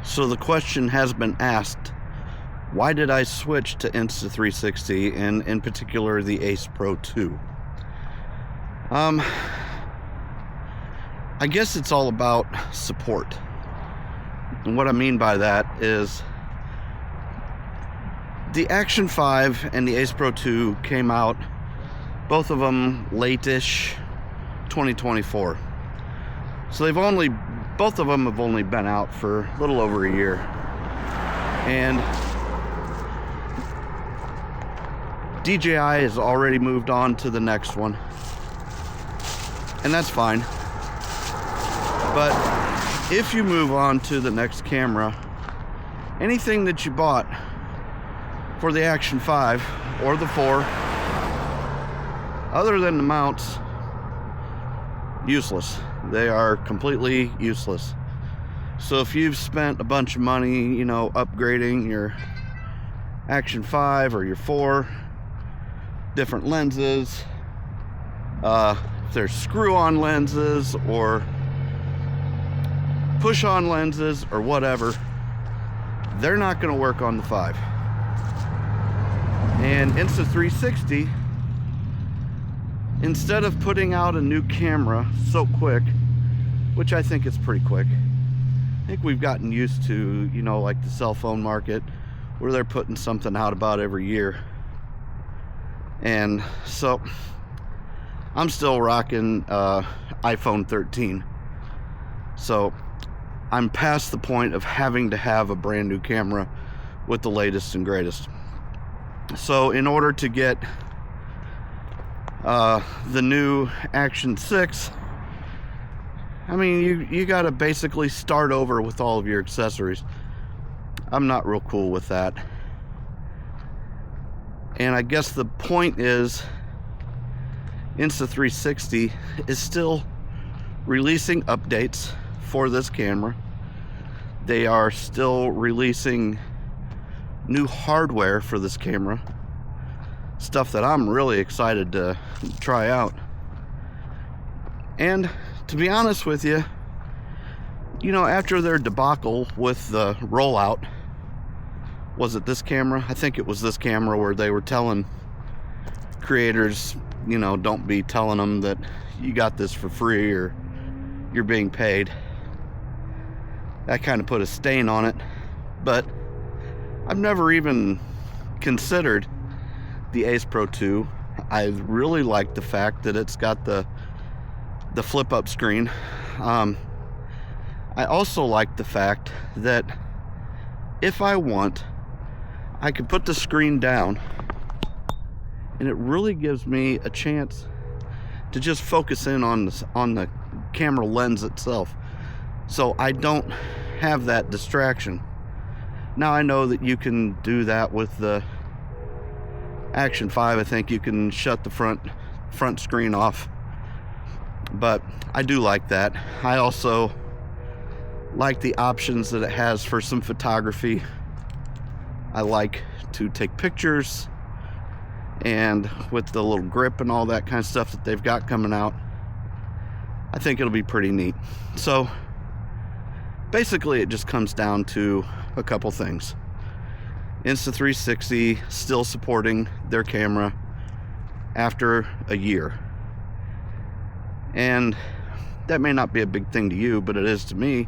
So the question has been asked, why did I switch to Insta360 and in particular the Ace Pro 2? I guess it's all about support. And what I mean by that is the Action 5 and the Ace Pro 2 came out, both of them late-ish 2024. So both of them have only been out for a little over a year. And DJI has already moved on to the next one. And that's fine. But if you move on to the next camera, anything that you bought for the Action 5 or the 4, other than the mounts, useless. They are completely useless. So if you've spent a bunch of money, upgrading your Action 5 or your 4, different lenses, if there's screw-on lenses or push-on lenses or whatever, they're not going to work on the 5. And Insta360, instead of putting out a new camera so quick, which I think is pretty quick, I think we've gotten used to, like the cell phone market, where they're putting something out about every year. And so I'm still rocking iPhone 13. So I'm past the point of having to have a brand new camera with the latest and greatest. So in order to get the new Action 6, you got to basically start over with all of your accessories. I'm not real cool with that. And I guess the point is, Insta360 is still releasing updates for this camera. They are still releasing new hardware for this camera, stuff that I'm really excited to try out. And to be honest with you, after their debacle with the rollout, was it this camera? I think it was this camera where they were telling creators, don't be telling them that you got this for free or you're being paid. That kind of put a stain on it. But I've never even considered the Ace Pro 2. I really like the fact that it's got the flip up screen. I also like the fact that if I want, I can put the screen down and it really gives me a chance to just focus in on the camera lens itself, so I don't have that distraction. Now I know that you can do that with the Action 5. I think you can shut the front screen off, but I do like that. I also like the options that it has for some photography. I like to take pictures, and with the little grip and all that kind of stuff that they've got coming out, I think it'll be pretty neat. So basically it just comes down to a couple things. Insta360 still supporting their camera after a year. And that may not be a big thing to you, but it is to me,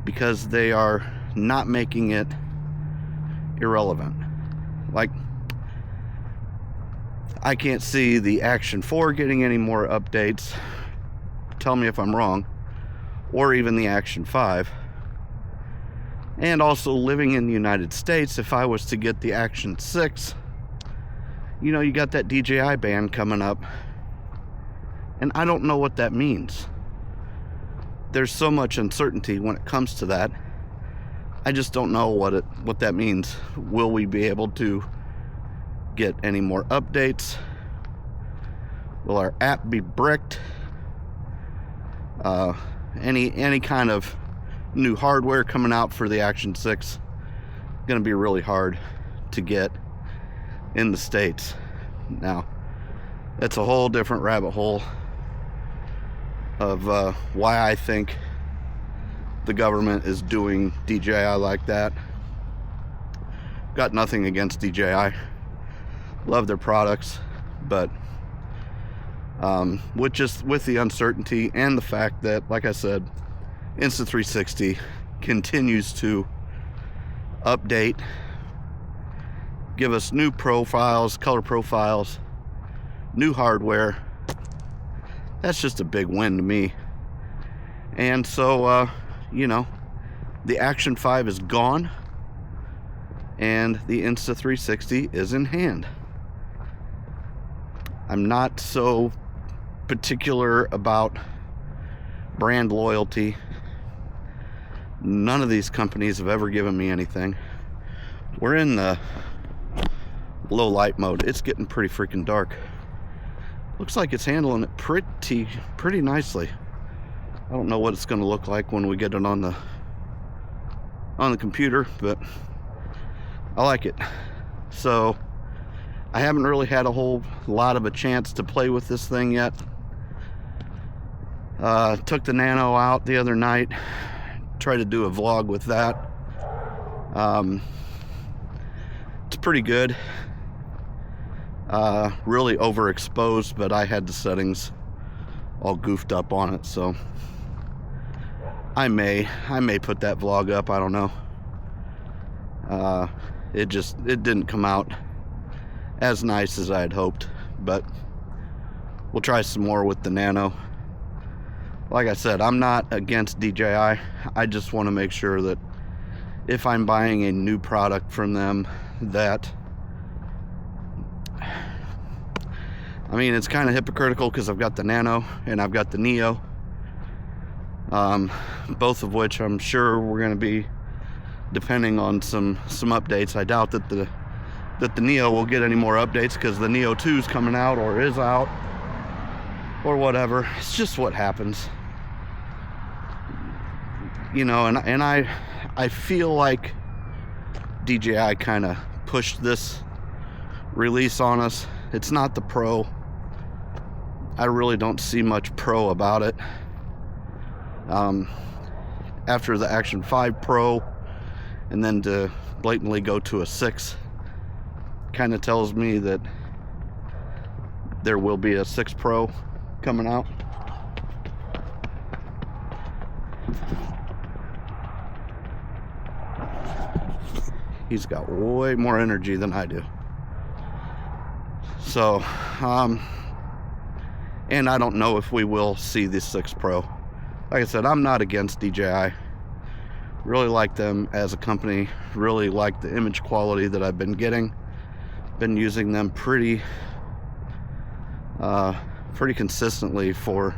because they are not making it irrelevant. Like, I can't see the Action 4 getting any more updates. Tell me if I'm wrong. Or even the Action 5. And also, living in the United States, if I was to get the Action 6, you got that DJI ban coming up. And I don't know what that means. There's so much uncertainty when it comes to that. I just don't know what that means. Will we be able to get any more updates? Will our app be bricked? Any kind of new hardware coming out for the Action 6 going to be really hard to get in the States. Now, that's a whole different rabbit hole of why I think the government is doing DJI like that. Got nothing against DJI. Love their products, but with the uncertainty and the fact that, like I said, Insta360 continues to update, give us new profiles, color profiles, new hardware. That's just a big win to me. And so, you know, the Action 5 is gone and the Insta360 is in hand. I'm not so particular about brand loyalty. None of these companies have ever given me anything. We're in the low light mode. It's getting pretty freaking dark. Looks like it's handling it pretty nicely. I don't know what it's going to look like when we get it on the computer, but I like it. So I haven't really had a whole lot of a chance to play with this thing yet. Took the Nano out the other night, tried to do a vlog with that. It's pretty good. Really overexposed, but I had the settings all goofed up on it, so I may put that vlog up. I don't know. It didn't come out as nice as I had hoped, but we'll try some more with the Nano. Like I said, I'm not against DJI. I just want to make sure that if I'm buying a new product from them, that, I mean, it's kind of hypocritical because I've got the Nano and I've got the Neo, both of which I'm sure we're going to be depending on some updates. I doubt that the Neo will get any more updates because the Neo 2 is coming out or is out or whatever. It's just what happens, you know. And I feel like DJI kind of pushed this release on us. It's not the Pro. I really don't see much Pro about it. After the Action 5 Pro, and then to blatantly go to a 6 kind of tells me that there will be a 6 Pro coming out. He's got way more energy than I do. So, and I don't know if we will see the 6 Pro. Like I said, I'm not against DJI. Really like them as a company. Really like the image quality that I've been getting. Been using them pretty consistently for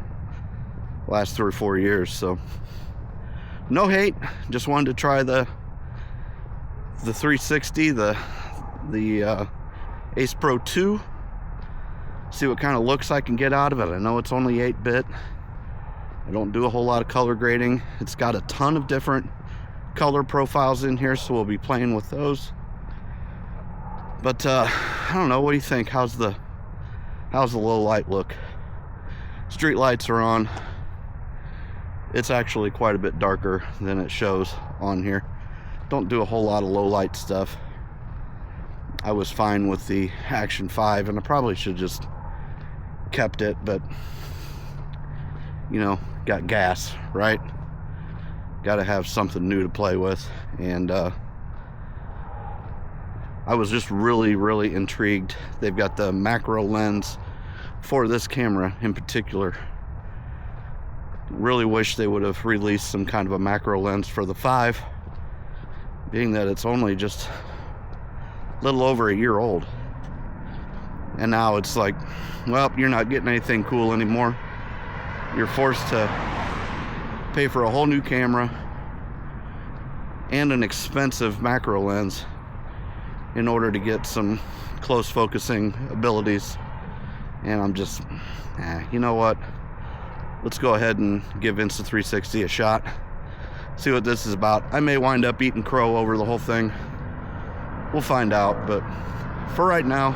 the last 3 or 4 years. So no hate. Just wanted to try the 360, the Ace Pro 2. See what kind of looks I can get out of it. I know it's only 8-bit. I don't do a whole lot of color grading. It's got a ton of different color profiles in here, so we'll be playing with those. But I don't know, what do you think? How's the low light look? Street lights are on. It's actually quite a bit darker than it shows on here. Don't do a whole lot of low light stuff. I was fine with the Action 5, and I probably should just kept it, but you know, got gas, right? Got to have something new to play with. And I was just really intrigued. They've got the macro lens for this camera in particular. Really wish they would have released some kind of a macro lens for the 5, being that it's only just a little over a year old. And now it's like, well, you're not getting anything cool anymore. You're forced to pay for a whole new camera and an expensive macro lens in order to get some close focusing abilities. And I'm just, you know what? Let's go ahead and give Insta360 a shot. See what this is about. I may wind up eating crow over the whole thing. We'll find out, but for right now,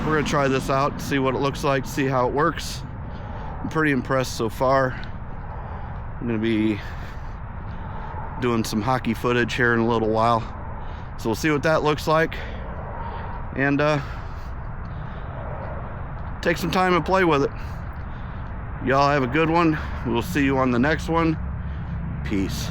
we're gonna try this out, see what it looks like, see how it works. I'm pretty impressed so far. I'm gonna be doing some hockey footage here in a little while, so we'll see what that looks like, and take some time and play with it. Y'all have a good one. We'll see you on the next one. Peace.